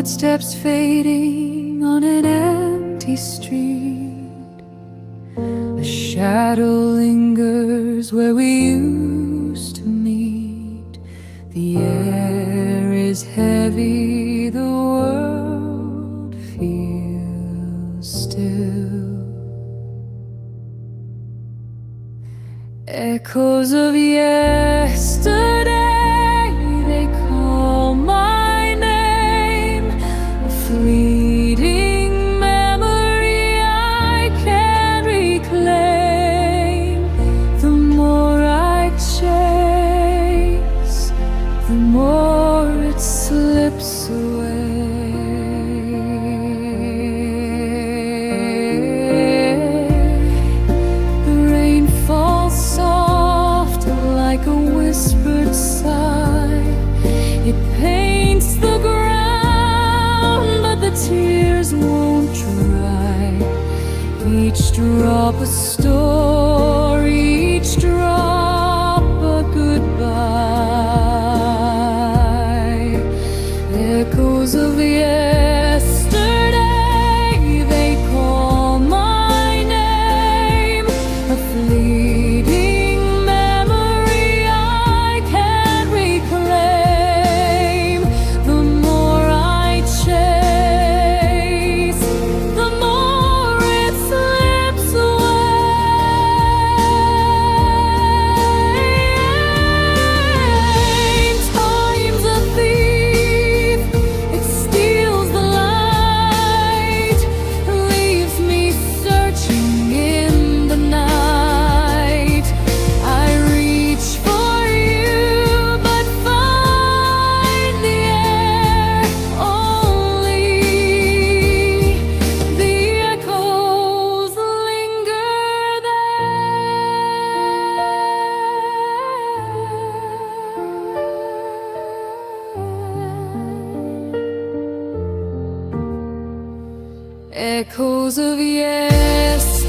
footsteps fading on an empty street. A shadow lingers where we used to meet. The air is heavy, the world feels still. Echoes of yesterday, they call my name. A fleeting memory I can't reclaim. The more I chase, the more it slips away. The rain falls soft like a whispered sigh. It paints the ground, but the tears won't dry. Each drop a story, each drop a goodbye. Echoes of yesterday, they call my name. A fleeting memory I can't reclaim. The more I chase, the more it slips away. Time's a thief, it steals the light, leaves me searching in the night. I reach for you, but find the air only. The echoes linger there. Echoes of yesterday.